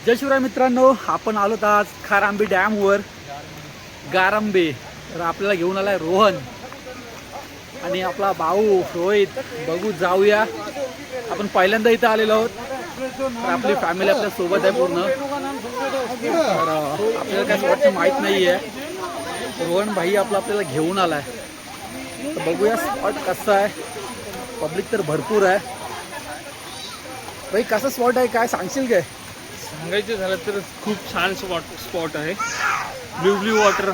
जय शिवराय मित्रांनो, आपण आलो आज खारांबी डॅमवर गारंबे. तर आपल्याला घेऊन आलाय रोहन आणि आपला भाऊ रोहित. बघू जाऊया, आपण पहिल्यांदा इथं आलेलो आहोत. तर आपली फॅमिली आपल्या सोबत आहे पूर्ण. तर आपल्याला काय स्पॉटचं माहीत नाही आहे. रोहन भाई आपल्याला घेऊन आलाय. तर बघूया स्पॉट कसा आहे. पब्लिक तर भरपूर आहे. भाई कसा स्पॉट आहे, काय सांगशील काय? सांगायचं झालं तर खूप छान स्पॉट आहे. ब्ल्यू वॉटर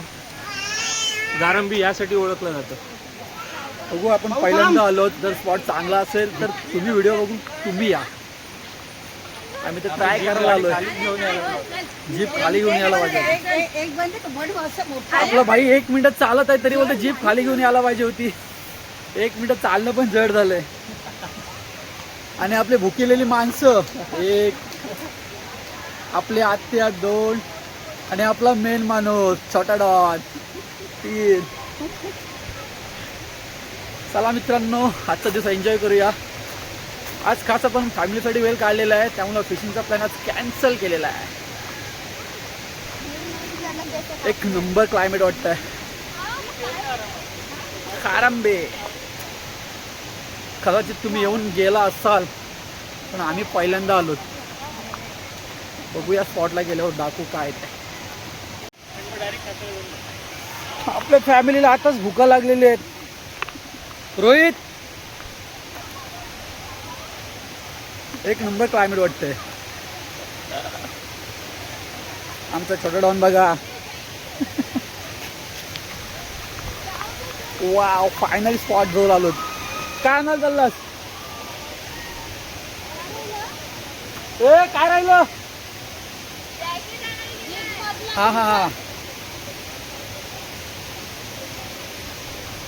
गारंबी यासाठी ओळखलं जातं. बघू, आपण पहिल्यांदा आलो. जर स्पॉट चांगला असेल तर तुम्ही व्हिडिओ बघून तुम्ही या. आम्ही तर ट्राय करायला आलोय. जीप खाली घेऊन यायला पाहिजे. आपला भाई 1 मिनिटात चालत आहे तरी बोलते जीप खाली घेऊन यायला पाहिजे होती. 1 मिनिटात चालणं पण जड झालंय. आणि आपले भुकेलेली माणसं 1, आपले आत्या 2 आणि आपला मेन माणूस छोटा डॉन 3. चला मित्रांनो, आजचा दिवस एन्जॉय करूया. आज खास आपण फॅमिलीसाठी वेळ काढलेला आहे, त्यामुळे फिशिंगचा प्लॅन आज कॅन्सल केलेला आहे. एक नंबर क्लायमेट वाटतंय. खारांबे कदाचित तुम्ही येऊन गेला असाल, पण आम्ही पहिल्यांदा आलो. बघूया स्पॉटला गेल्यावर दाखवू काय ते. आपल्या फॅमिलीला आताच भुका लागलेली आहेत. रोहित, एक नंबर क्लायमेट वाटतंय. आमचा छोटा डॉन बघा. वाव, फायनली स्पॉट जवळ आलो. काय आणायला चाललास? काय राहिलं? हा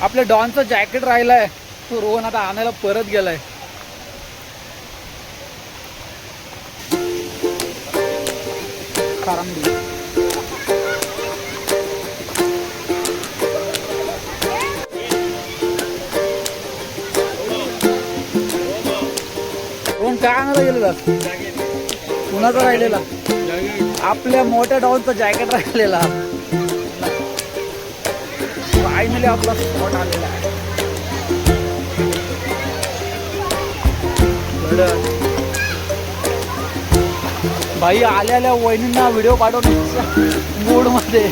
आपल्या डॉनचं जॅकेट राहिलाय, तो रोहन आता आणायला परत गेलाय. खारांबी रोहन काय आणायला गेलेला? कुणाचा राहिलेला? आपल्या मोठ्या डॉनचं जॅकेट राहिलेला. फायनली आपला स्पॉट आलेला आहे. भाई आलेल्या वहिनींना व्हिडिओ पाठवण्याच्या मूड मध्ये.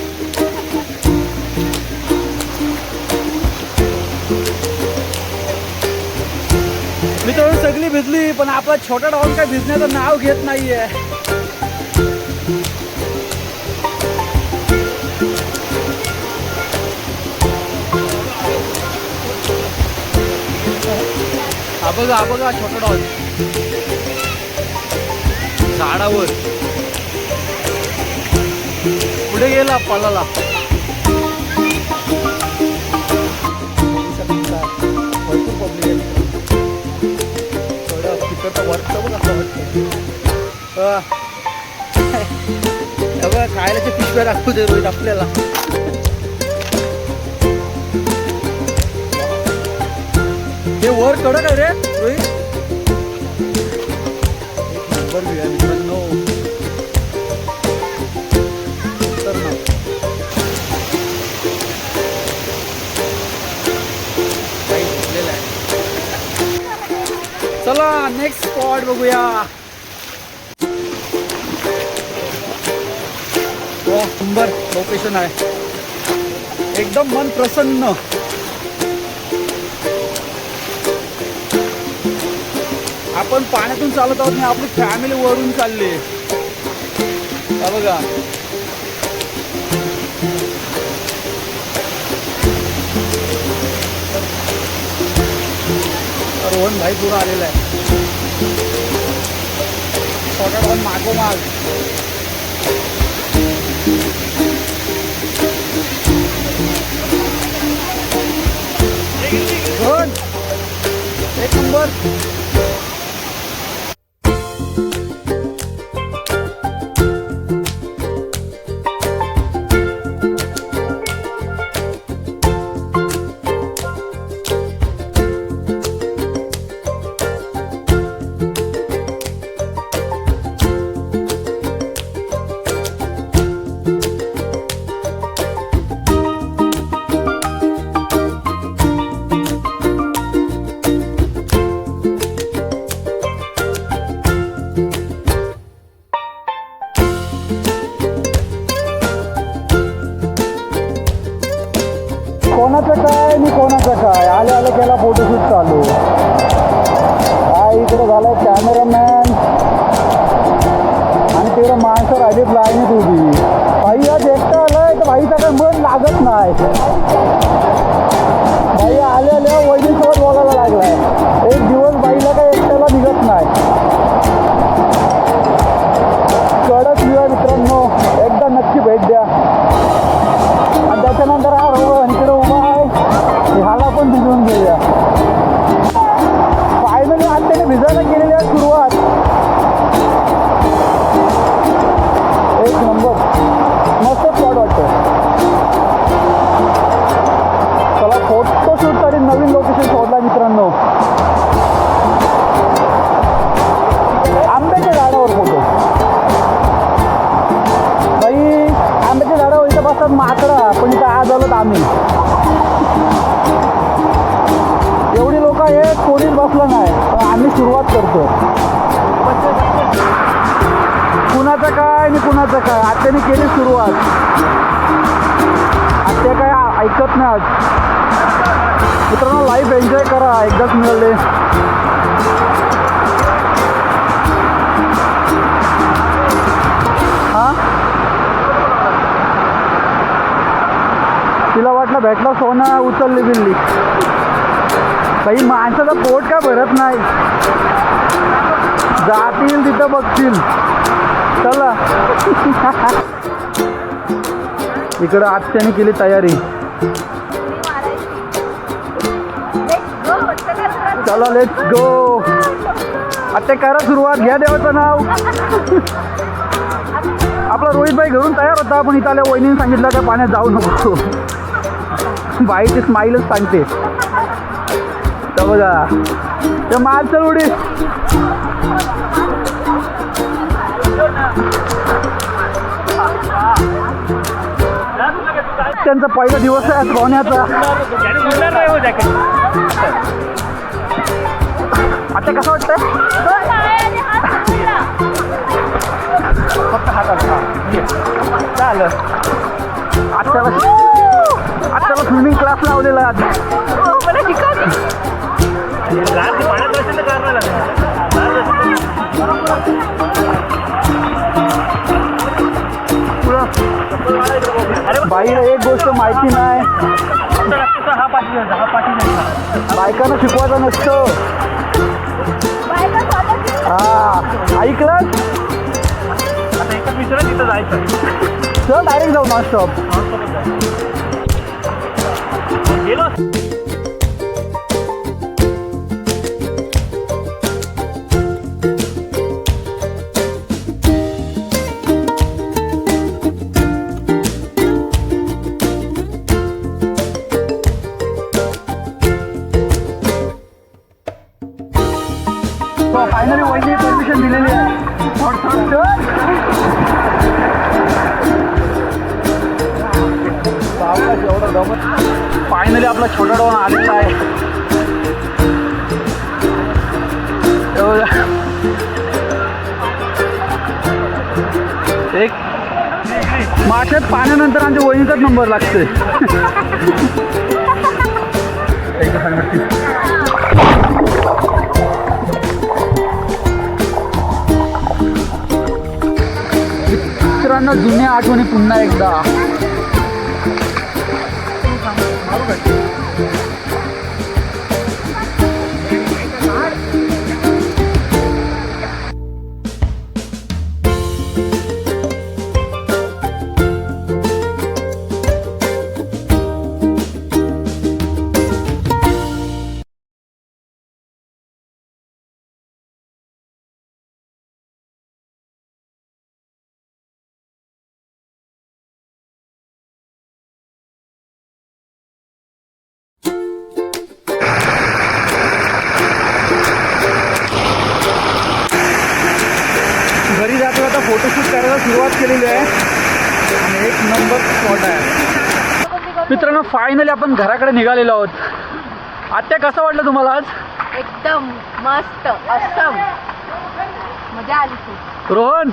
मित्रांनो, सगळी भिजली, पण आपला छोटा डॉन काय भिजण्याचं नाव घेत नाहीये. हा बघा छोटा डॉन झाडावर पुढे गेला पळाला. भरपूर पब्लिक आहे. थोडं तिकडचं वरचं बघ असं वाटतं. खायला पिशव्या दाखवू दे रोहित आपल्याला. हे वर कडक आहे रे रोहित. नंबर व्ह्यू आहे मित्रांनो. चला नेक्स्ट स्पॉट बघूया. हो, सुंदर लोकेशन आहे. एकदम मन प्रसन्न. आपण पाण्यातून चालत आहोत आणि आपली फॅमिली वरून चालली. बघा, रोहन भाई पुढे आलेला आहे. छोटा डॉन मागोमाग. रोहन एक नंबर. कोणाचं काय आणि कोणाचं काय, आले आले केला फोटोशूट चालू. काय इकडे झालं कॅमेरामॅन आणि तिकडे माणसं राहिली लाईनीत उभी. भाई आज एकटा आलाय तर भाईचा काय मन लागत नाही. भाई आले आल्या वहिनीसोबत बोलायला लागलाय. एक दिवस बाईला काय एकट्याला निघत नाही. कडक लिहा मित्रांनो, एकदा नक्की भेट द्या. आणि त्याच्यानंतर हा रोहन इकडे उभा आहे, ह्याला पण भिजवून घेऊया. फायनली आज त्याने भिजायला केलेली आहे सुरुवात. एक नंबर मस्त स्पॉट वाटतो. चला फोटोशूटसाठी नवीन लोकेशन शोधला मित्रांनो. आंब्याच्या झाडावर फोटो. बाई आंब्याच्या झाडावर इथं बसतात माकडा, पण इथं आज आलोत आम्ही. एवढी लोक आहेत, कोणीच बसलं नाही, पण आम्ही सुरुवात करतो. कुणाचं काय आणि कुणाचं काय, आत्याने केली सुरुवात. आत्या काय ऐकत नाही. आज मित्रांनो लाईफ एन्जॉय करा, एकदाच मिळाले. हा तिला वाटलं भेटला सोना, उचलली बिल्ली. बाई माणसाचं पोट का भरत नाही, जातील तिथं बघतील. चला इकडं आत्याने केली तयारी. चला लेट्स गो. आत्या करा सुरुवात, घ्या देवाचं नाव. आपला रोहित भाई घरून तयार होता, पण इथं आल्या वहिनीने सांगितलं का पाण्यात जाऊ नको. बाईची स्माईलच सांगते. तर बघा ते माल चल उडी. त्यांचा पहिला दिवस आहे पोहण्याचा. आता कसं वाटतं? फक्त हातात चालेल. आत्ताला स्विमिंग क्लास लावलेला. बाईला एक गोष्ट माहिती नाही, बायकांना शिकवायचं नसतं. हा ऐकलं, तिथं जायचं. चल डायरेक्ट जाऊ नॉनस्टॉप. गेलो फायनली वहिनी परमिशन दिलेली आहे. फायनली आपला छोटा डॉन आलेला आहे. एक माशात पाण्यानंतर आमच्या वहिनीचाच नंबर लागते. मित्रांनो जुन्या आठवणी पुन्हा एकदा. घरी जातो आता फोटोशूट करायला सुरुवात केलेली आहे आणि एक नंबर स्पॉट आहे. मित्रांनो फायनली आपण घराकडे निघालेलो आहोत. आत्या कसं वाटलं तुम्हाला आज? एकदम मस्त असम मजा आली खूप. रोहन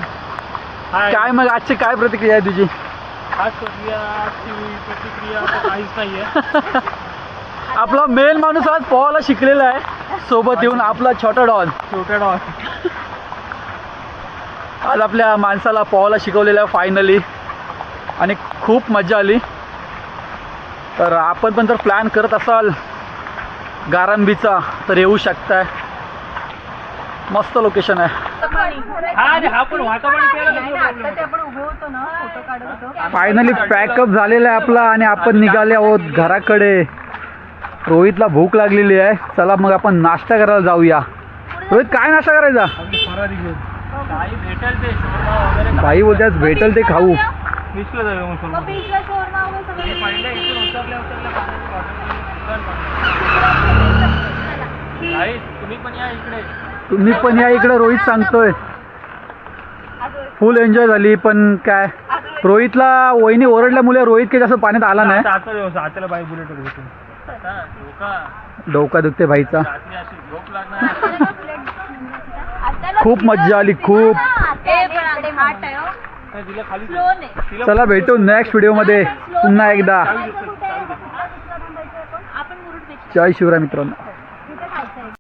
काय मग आजची काय प्रतिक्रिया आहे तुझी? खास प्रतिक्रिया तर काहीच नाही आहे. आपला मेन माणूस आज पोहायला शिकलेला आहे सोबत येऊन, आपला छोटा डॉन. छोट्या डॉ आज आपल्या माणसाला पोहायला शिकवलेलं आहे फायनली, आणि खूप मजा आली. तर आपण पण जर प्लॅन करत असाल गारंबीचा तर येऊ शकताय. मस्त लोकेशन आहे. हा पण वातावरण केलं नाही ना, आता ते आपण उभे होतो ना, फोटो काढत होतो. फायनली पॅकअप झालेला आहे आपला, आणि आपण निघाले आहोत घराकडे. रोहितला भूक लागलेली आहे, चला मग आपण नाश्ता करायला जाऊया. रोहित काय नाश्ता करायचा? फरारी घेऊन काही भेटेल ते शोरमा वगैरे भाई बोलते आज भेटेल ते खाऊ. मिसलं जाऊया मग शोरमा. मग बीचला शोरमा वगैरे सगळं. पहिले इथून उतरल्या नाही, तुम्ही पण या इकडे. तुम्ही पण या इकडे, रोहित सांगतोय. फुल एन्जॉय झाली, पण काय रोहितला वहिनी ओरडल्यामुळे रोहित काही जास्त पाण्यात आला नाही. आताला बाई बुलेट घेतो. डोका दुखते भाईचा. रात्री अशी झोप लागणार. खूप मज्जा आली, खूप. तिला खाली चला भेटू नेक्स्ट व्हिडिओमध्ये पुन्हा एकदा. आपण मुरुड बीच. जय शिवराय मित्रांनो.